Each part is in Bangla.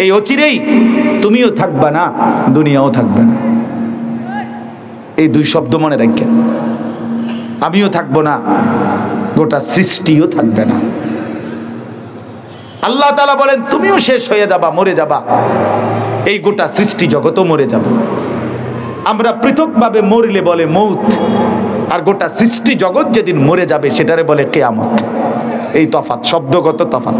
এই অচিরেই তুমিও থাকবা না, দুনিয়াও থাকবে না। এই দুই শব্দ মনে রাখেন, আমিও থাকবো না, গোটা সৃষ্টিও থাকবে না। আল্লাহ তাআলা বলেন তুমিও শেষ হয়ে যাবা, মরে যাবা, এই গোটা সৃষ্টি জগতও মরে যাবে। আমরা পৃথকভাবে মরলে বলে মৌত, আর গোটা সৃষ্টি জগৎ যেদিন মরে যাবে সেটারে বলে কিয়ামত। এই তফাৎ, শব্দগত তফাৎ।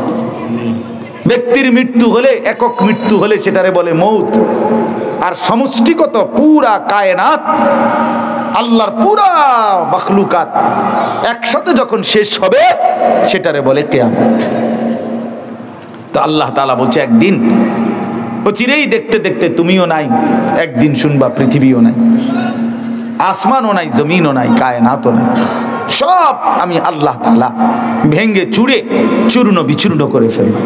ব্যক্তির মৃত্যু হলে, একক মৃত্যু হলে সেটারে বলে মৌত, আর সমষ্টিগত পুরা কায়নাত, আল্লাহর পুরা মাখলুকাত একসাথে যখন শেষ হবে সেটারে বলে কিয়ামত। তো আল্লাহ তাআলা বলছে একদিন অচিরেই দেখতে দেখতে তুমিও নাই, একদিন শুনবা পৃথিবীও নাই, আসমানও নাই, জমিনও নাই, কায়নাতও নাই, সব আমি আল্লাহ তাআলা ভেঙ্গে চুরে চূর্ণ বিচূর্ণ করে ফেলব।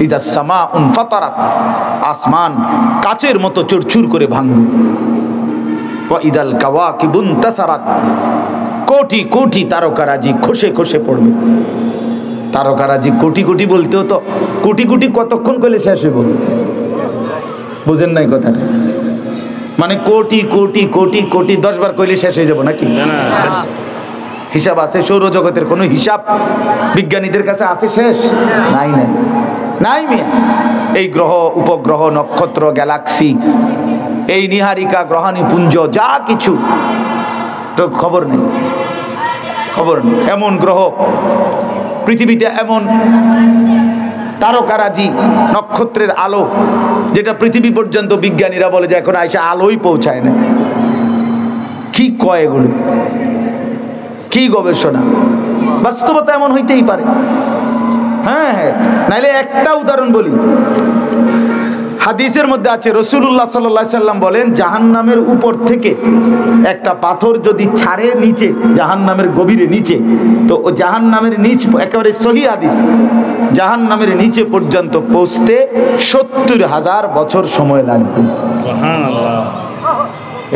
ইদা সামাউন ফাতারাত, আসমান কাচের মতো চুরচুর করে ভাঙবে। ওয়া ইদাল কাওয়াকিবুন তাসারাত, কোটি কোটি তারকারাজি খসে খসে পড়বে। তারকারাজি কোটি কোটি বলতেও তো কোটি কোটি কতক্ষণ করলে শেষ হইব? বুঝেন নাই কথাটা? মানে কোটি কোটি কোটি কোটি 10 বার কইলে শেষ হয়ে যাব নাকি? হিসাব আছে? সৌরজগতের কোনো হিসাব বিজ্ঞানীদের কাছে আছে শেষ? নাই নাই নাই মিয়া। এই গ্রহ উপগ্রহ নক্ষত্র গ্যালাক্সি, এই নিহারিকা গ্রহাণী পুঞ্জ যা কিছু তো খবর নেই, খবর নেই। এমন গ্রহ পৃথিবীতে, এমন তারকারাজি, নক্ষত্রের আলো যেটা পৃথিবী পর্যন্ত বিজ্ঞানীরা বলে যে এখন আইসা আলোই পৌঁছায় না। কি কয় এগুলো? কি গবেষণা? বাস্তবতা এমন হইতেই পারে। হ্যাঁ হ্যাঁ, নাইলে একটা উদাহরণ বলি। হাদিসের মধ্যে আছে রাসূলুল্লাহ সাল্লাল্লাহু আলাইহি সাল্লাম বলেন জাহান্নামের উপর থেকে একটা পাথর যদি ছাড়ে নিচে, জাহান্নামের গভীরে নিচে, তো ও জাহান্নামের নিচ, একেবারে সহিহ হাদিস, জাহান্নামের নিচে পর্যন্ত পৌঁছতে ৭০,০০০ বছর সময় লাগবে। সুবহানাল্লাহ।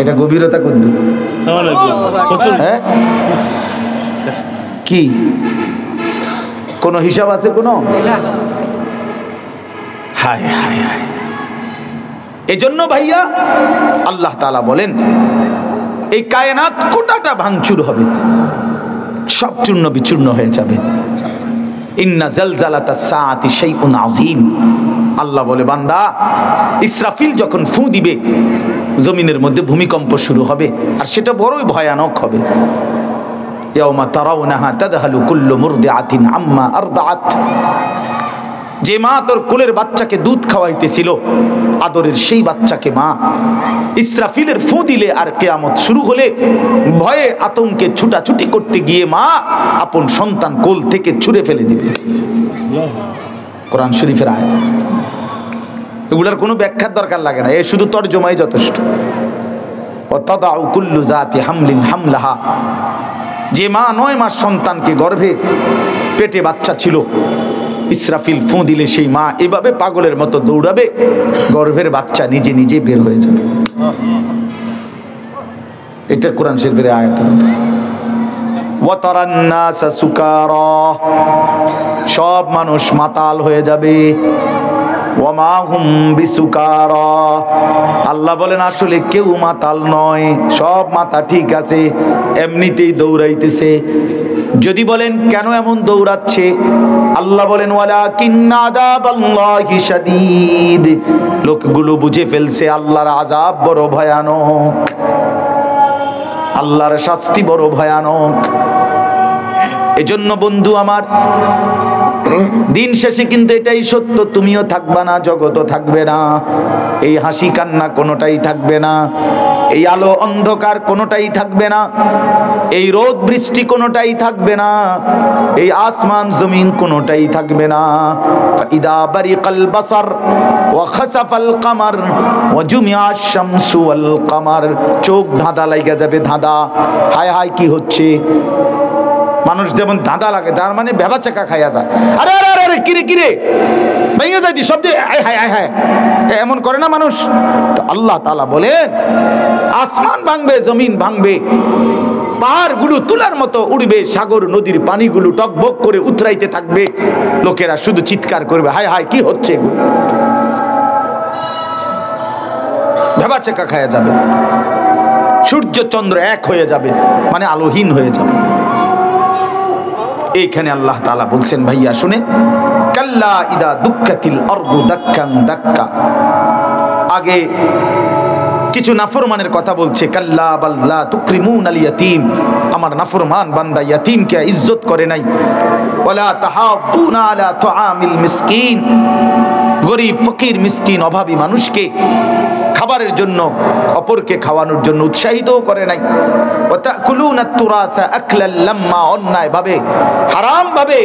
এটা গভীরতা কত? হ্যাঁ, কি কোনো হিসাব আছে? কোনো? হায় হায় হায়। এজন্য ভাইয়া আল্লাহ তাআলা বলেন এই কায়নাত কোটাটা ভাঙচুর হবে, সব চূর্ণ বিচূর্ণ হয়ে যাবে। ইন্না জালজালাতাস সাআতি শাইউন আযীম। আল্লাহ বলে বান্দা, ইসরাফিল যখন ফু দিবে জমিনের মধ্যে ভূমিকম্প শুরু হবে, আর সেটা বড়ই ভয়ানক হবে। ইয়াউমা তারাউনাহা তাদহালু কুল্লু মুরদিআতিন আম্মা আরদাআত। যে মা তোর কোলের বাচ্চাকে দুধ খাওয়াইতেছিল, আদরের সেই বাচ্চাকে মা ইসরাফিলের ফু দিলে আর কিয়ামত শুরু হলে ভয়ে আতঙ্কে ছুটাছুটি করতে গিয়ে মা আপন সন্তান কোল থেকে ছুঁড়ে ফেলে দিবে। কোরআন শরীফের আয়াত। এগুলার কোনো ব্যাখ্যার দরকার লাগে না, এ শুধু তরজমাই যথেষ্ট। ওয়া তাদাউ কুল্লু যাতি হামলিন হামলাহা। যে মা 9 মাস সন্তানকে গর্ভে পেটে বাচ্চা ছিল, ইসরাফিল ফু দিলে সেই মা এভাবে পাগলের মতো দৌড়াবে, গর্ভের বাচ্চা নিজে নিজে বের হয়ে যাবে। এটা কোরআন শরীফের আয়াত। ওয়া তারান নাসা সুকারা, সব মানুষ মাতাল হয়ে যাবে। ওয়া মা হুম বিসুকারা, আল্লাহ বলেন আসলে কেউ মাতাল নয়, সব মাথা ঠিক আছে, এমনিতেই দৌড়াইতেছে। যদি বলেন কেন এমন দৌড়াচ্ছে, আল্লাহ বলেন ওয়ালাকিন্না আযাবাল্লাহি শাদীদ, লোকগুলো বুঝে ফেলছে আল্লাহর আযাব বড় ভয়ানক, আল্লাহর শাস্তি বড় ভয়ানক। এজন্য বন্ধু আমার, দিন শেষে কিন্তু এটাই সত্য, তুমিও থাকবা না, জগতও থাকবে না, এই হাসি কান্না কোনোটাই থাকবে না, এই আলো অন্ধকার কোনোটাই থাকবে না, এই রোদ বৃষ্টি কোনোটাই থাকবে না, এই আসমান জমিন কোনোটাই থাকবে না। ফাইদা বারিকাল বাসার ওয়া খাসাফাল কামার ওয়া জুমিআশ শামসু ওয়াল কামার, চোখ ধাঁধা লাগা যাবে, ধাঁধা। হায় হায় কি হচ্ছে? মানুষ যেমন ধাঁধা লাগে, তার মানে ভেবা চাকা খাইয়া যায়। আরে আরে আরে কিরে কিরে ভাইয়া যাই শব্দে হায় হায় হায় এমন করে না মানুষ? তো আল্লাহ তাআলা বলেন আসমান ভাঙবে, জমিন ভাঙবে, পাহাড়গুলো তুলার মতো উড়বে, সাগর নদীর পানিগুলো টকবক করে উতরাইতে থাকবে, লোকেরা শুধু চিৎকার করবে হায় হায় কি হচ্ছে। ভেবাচেকা খায়া যাবে, সূর্য চন্দ্র এক হয়ে যাবে, মানে আলোহীন হয়ে যাবে। এইখানে আল্লাহ তাআলা বলছেন, ভাইয়া শুনেন, কাল্লা ইদা দুক্কাতিল আরদু দাক্কান দাক্কা। আগে কিছু নাফরমানের কথা বলছে, কাল্লা বাল লা তুকরিমুনাল ইয়াতীম, আমার নাফরমান বান্দা ইয়াতীমকে ইজ্জত করে নাই। ওয়ালা তাহাদ্দুনা আলা তুআমিল মিসকিন, গরীব ফকির মিসকিন অভাবী মানুষকে খাবারের জন্য, অপরকে খাওয়ানোর জন্য উৎসাহিতও করে নাই। ওয়া তাকুলুনাত তুরাসা আকলাল লাম্মা, অন্যায় ভাবে হারাম ভাবে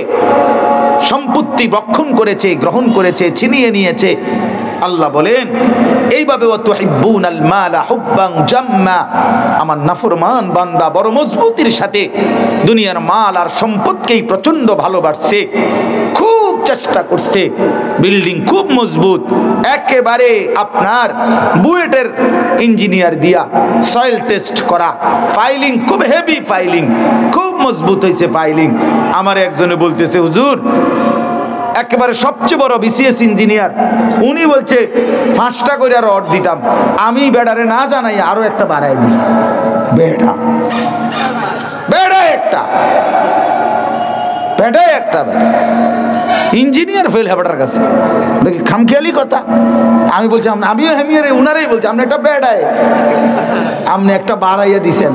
সম্পত্তি ভক্ষণ করেছে, গ্রহণ করেছে, ছিনিয়ে নিয়েছে। আল্লাহ বলেন এইভাবে, ওয়া তুহিব্বুনাল মালা হুব্বান জাম্মা, আমার নাফরমান বান্দা বড় মজবুতির সাথে দুনিয়ার মাল আর সম্পদকেই প্রচন্ড ভালোবাসছে, খুব চেষ্টা করছে, বিল্ডিং খুব মজবুত, একেবারে আপনার বুয়েটের ইঞ্জিনিয়ার দিয়া সয়েল টেস্ট করা, ফাইলিং খুব হেভি, ফাইলিং খুব মজবুত হয়েছে ফাইলিং। আমার একজনে বলতেছে, হুজুর একেবারে সবচেয়ে বড় বিসিএস ইঞ্জিনিয়ার, উনি বলছে 5টা করে রড দিতাম, আমি বেড়ারে না জানাই আরো একটা বাড়াই দিছি। বেড়া বেড়া একটা বেড়া একটা ইঞ্জিনিয়ার ফেল হেবাটার কাছে, নাকি খামখেয়ালি কথা। আমি বলছি আমিও হেমিয়ারে, উনারাই বলছে আপনি একটা বেড়ায়, আপনি একটা বাড়াইয়া দিছেন,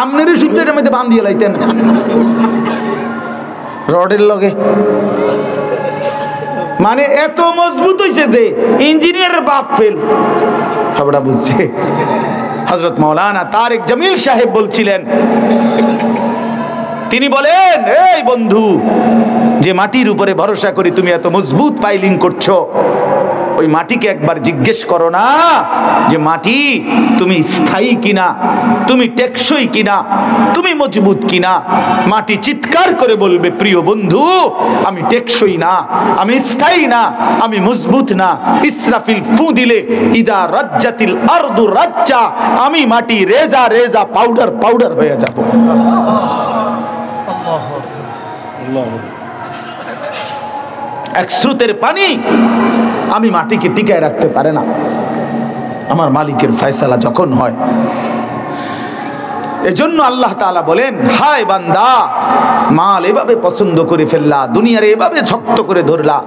আপনারই সূর্যের মধ্যে বান্ধিয়ে লাইতেন রডের লগে। মানে এত মজবুত হয়েছে যে ইঞ্জিনিয়ারের বাপ ফেল। আমরা বুঝছে হযরত মাওলানা তারেক জামিল সাহেব বলছিলেন, তিনি বলেন, এই বন্ধু, যে মাটির উপরে ভরসা করে তুমি এত মজবুত ফাইলিং করছো, ওই মাটিকে একবার জিজ্ঞেস করো না যে মাটি তুমি স্থায়ী কিনা, তুমি টেকসই কিনা, তুমি মজবুত কিনা। মাটি চিৎকার করে বলবে, প্রিয় বন্ধু আমি টেকসই না, আমি স্থায়ী না, আমি মজবুত না। ইসরাফিল ফু দিলে ইদা রাজ্জাতিল আরদু রাজ্জা, আমি মাটি রেজা রেজা পাউডার পাউডার হয়ে যাব। এক স্রোতের পানি আমি মাটিকে টিকায় রাখতে পারে না, আমার মালিকের ফয়সালা যখন হয়। এজন্য আল্লাহ তাআলা বলেন, হায় বান্দা, মাল এভাবে পছন্দ করে ফেললা, দুনিয়ার এভাবে শক্ত করে ধরলা,